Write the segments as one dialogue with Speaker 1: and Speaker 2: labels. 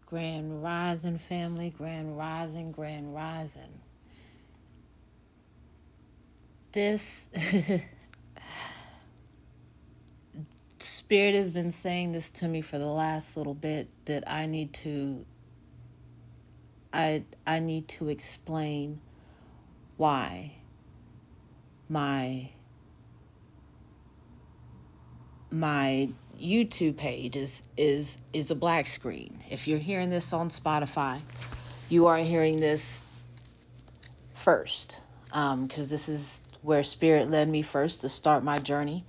Speaker 1: Grand Rising family, Grand Rising, Grand Rising. This Spirit has been saying this to me for the last little bit that I need to explain why my my YouTube page is a black screen. If you're hearing this on Spotify, you are hearing this first, because this is where Spirit led me first to start my journey.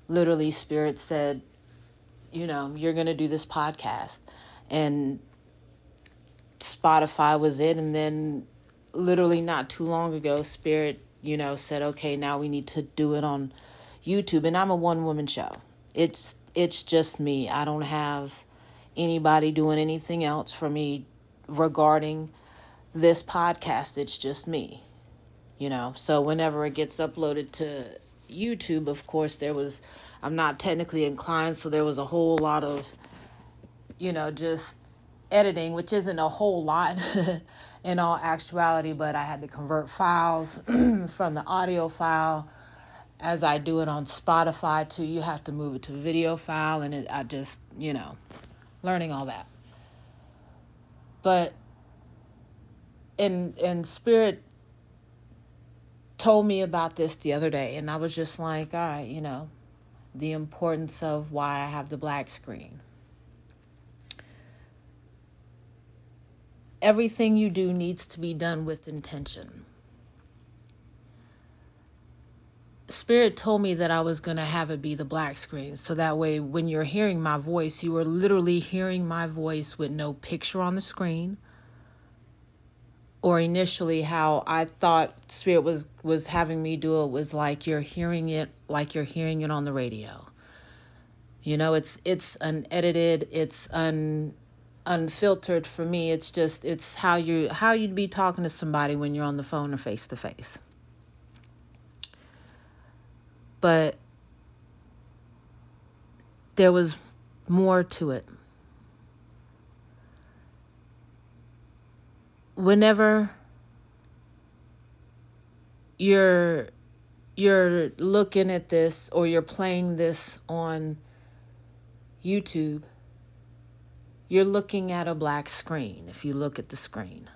Speaker 1: Literally, Spirit said, you're going to do this podcast. And Spotify was it. And then literally not too long ago, Spirit, said, okay, now we need to do it on YouTube. And I'm a one-woman show. It's just me. I don't have anybody doing anything else for me regarding this podcast. It's just me, So whenever it gets uploaded to YouTube, of course, I'm not technically inclined, so there was a whole lot of, just editing, which isn't a whole lot in all actuality, but I had to convert files from the audio file. As I do it on Spotify too, you have to move it to a video file, and I just, learning all that. But and Spirit told me about this the other day, and I was just like, all right, the importance of why I have the black screen. Everything you do needs to be done with intention. Spirit told me that I was going to have it be the black screen, so that way when you're hearing my voice, you are literally hearing my voice with no picture on the screen. Or initially how I thought Spirit was having me do it was like you're hearing it on the radio. It's unedited, it's unfiltered for me. It's how you'd be talking to somebody when you're on the phone or face to face. But there was more to it. Whenever you're looking at this or you're playing this on YouTube, you're looking at a black screen if you look at the screen.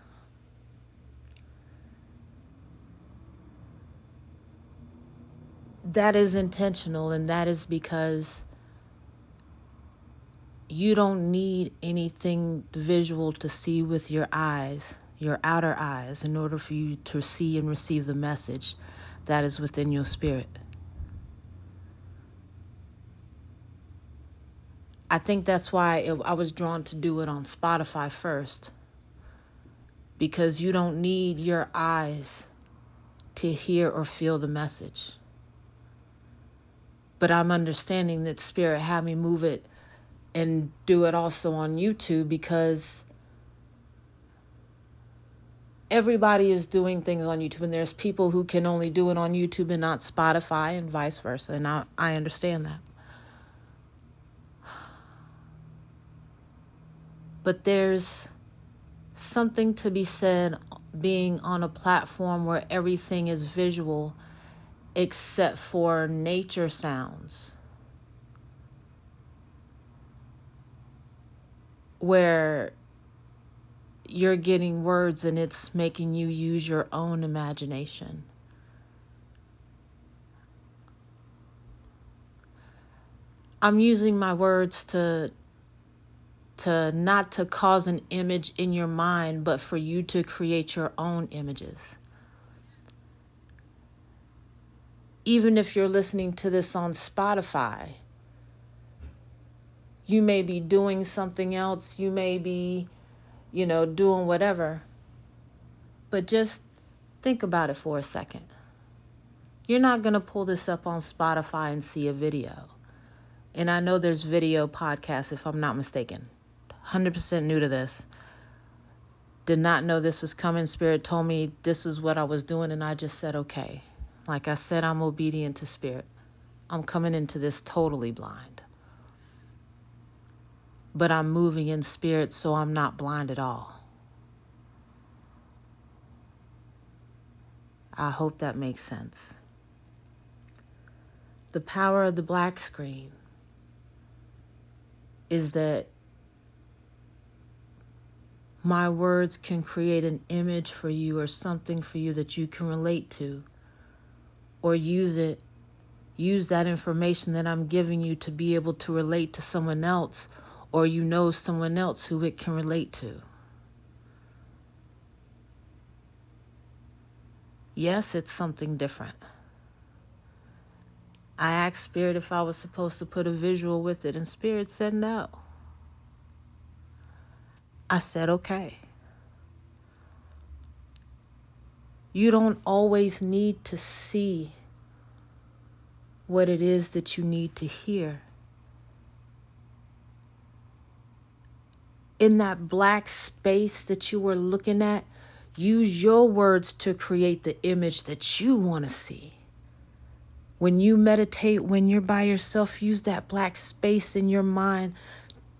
Speaker 1: That is intentional, and that is because you don't need anything visual to see with your eyes, your outer eyes, in order for you to see and receive the message that is within your spirit. I think that's why I was drawn to do it on Spotify first, because you don't need your eyes to hear or feel the message. But I'm understanding that Spirit had me move it and do it also on YouTube, because everybody is doing things on YouTube, and there's people who can only do it on YouTube and not Spotify, and vice versa. And I understand that. But there's something to be said being on a platform where everything is visual except for nature sounds, where you're getting words and it's making you use your own imagination. I'm using my words to not to cause an image in your mind, but for you to create your own images. Even if you're listening to this on Spotify, you may be doing something else, you may be, doing whatever, but just think about it for a second. You're not going to pull this up on Spotify and see a video. And I know there's video podcasts, if I'm not mistaken. 100% new to this. Did not know this was coming. Spirit told me this is what I was doing, and I just said, okay. Like I said, I'm obedient to Spirit. I'm coming into this totally blind. but I'm moving in spirit, so I'm not blind at all. I hope that makes sense. The power of the black screen is that my words can create an image for you or something for you that you can relate to, or use that information that I'm giving you to be able to relate to someone else, or someone else who it can relate to. Yes, it's something different. I asked Spirit if I was supposed to put a visual with it, and Spirit said no. I said, okay. You don't always need to see what it is that you need to hear. In that black space that you were looking at, use your words to create the image that you want to see. When you meditate, when you're by yourself, use that black space in your mind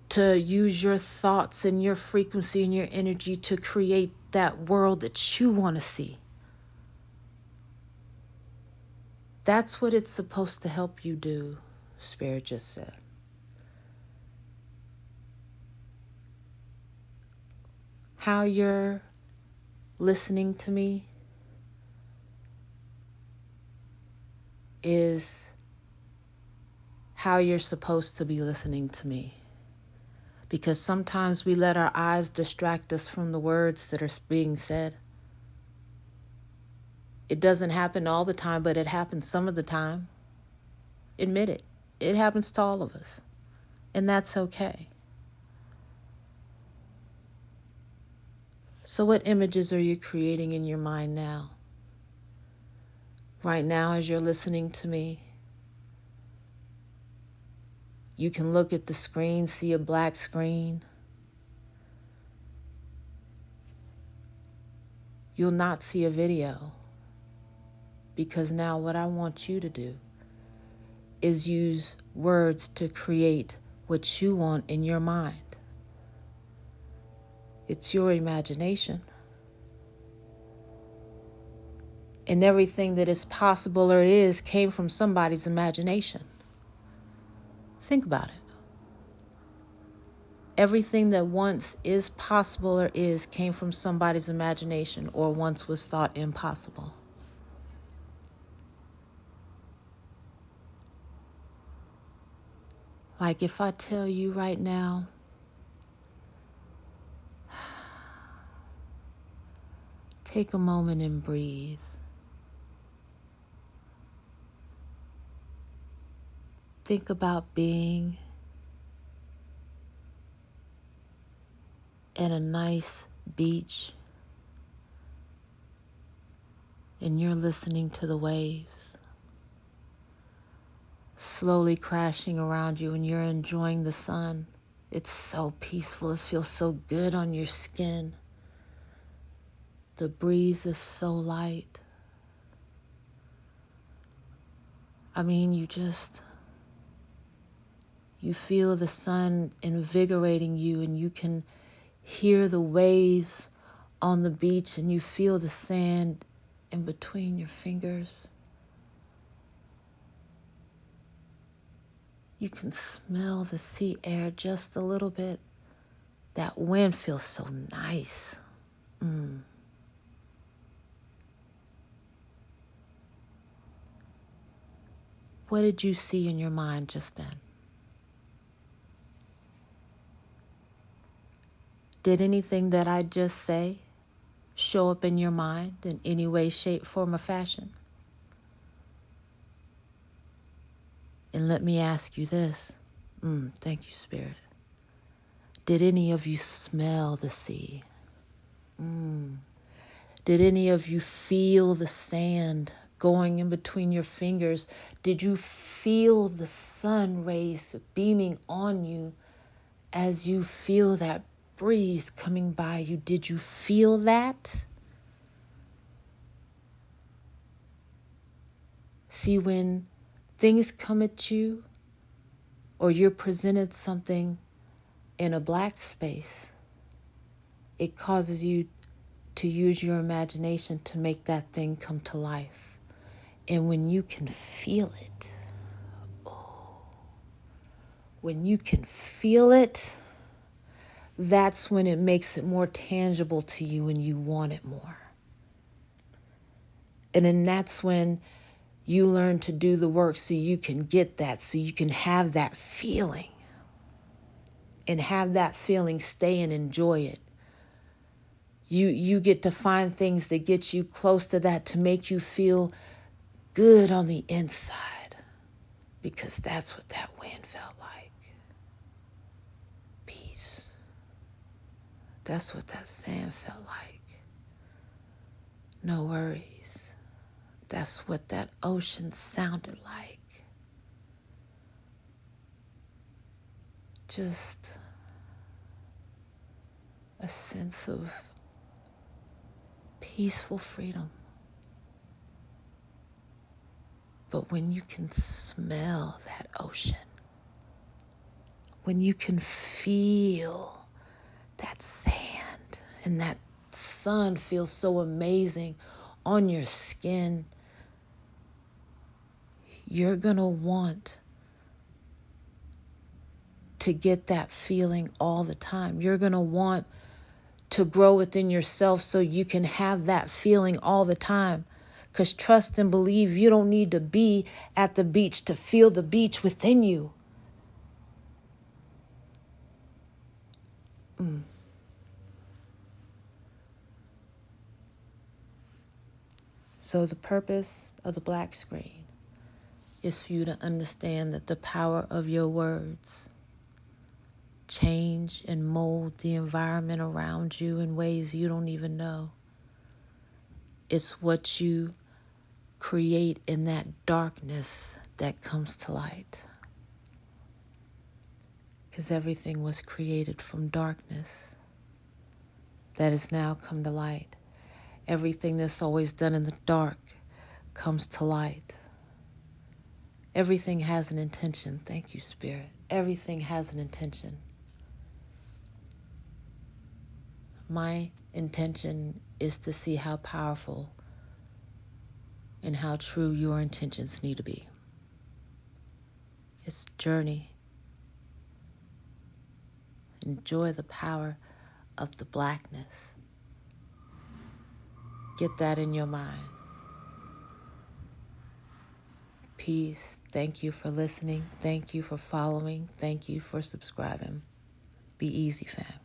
Speaker 1: to use your thoughts and your frequency and your energy to create that world that you want to see. That's what it's supposed to help you do, Spirit just said. How you're listening to me is how you're supposed to be listening to me. Because sometimes we let our eyes distract us from the words that are being said. It doesn't happen all the time, but it happens some of the time. Admit it. It happens to all of us. And that's okay. So what images are you creating in your mind now? Right now, as you're listening to me, you can look at the screen, see a black screen. You'll not see a video. Because now what I want you to do is use words to create what you want in your mind. It's your imagination. And everything that is possible or is came from somebody's imagination. Think about it. Everything that once is possible or is came from somebody's imagination or once was thought impossible. Like if I tell you right now, take a moment and breathe. Think about being at a nice beach and you're listening to the waves slowly crashing around you and you're enjoying the sun. It's so peaceful. It feels so good on your skin. The breeze is so light. I mean, you feel the sun invigorating you and you can hear the waves on the beach and you feel the sand in between your fingers. You can smell the sea air just a little bit. That wind feels so nice. What did you see in your mind just then? Did anything that I just say show up in your mind in any way, shape, form, or fashion? And let me ask you this. Thank you, Spirit. Did any of you smell the sea? Did any of you feel the sand going in between your fingers? Did you feel the sun rays beaming on you as you feel that breeze coming by you? Did you feel that? See, when things come at you or you're presented something In a black space, it causes you to use your imagination to make that thing come to life. And when you can feel it, when you can feel it, that's when it makes it more tangible to you and you want it more. And then that's when you learn to do the work so you can get that, so you can have that feeling. And have that feeling, stay and enjoy it. You get to find things that get you close to that to make you feel good on the inside. Because that's what that wind felt like. Peace. That's what that sand felt like. No worries. That's what that ocean sounded like. Just a sense of peaceful freedom. But when you can smell that ocean, when you can feel that sand and that sun feels so amazing on your skin, you're going to want to get that feeling all the time. You're going to want to grow within yourself so you can have that feeling all the time. Because trust and believe, you don't need to be at the beach to feel the beach within you. So the purpose of the black screen is for you to understand that the power of your words change and mold the environment around you in ways you don't even know. It's what you create in that darkness that comes to light. Because everything was created from darkness that has now come to light. Everything that's always done in the dark comes to light. Everything has an intention. Thank you, Spirit. Everything has an intention. My intention is to see how powerful and how true your intentions need to be. It's a journey. Enjoy the power of the blackness. Get that in your mind. Peace. Thank you for listening. Thank you for following. Thank you for subscribing. Be easy, fam.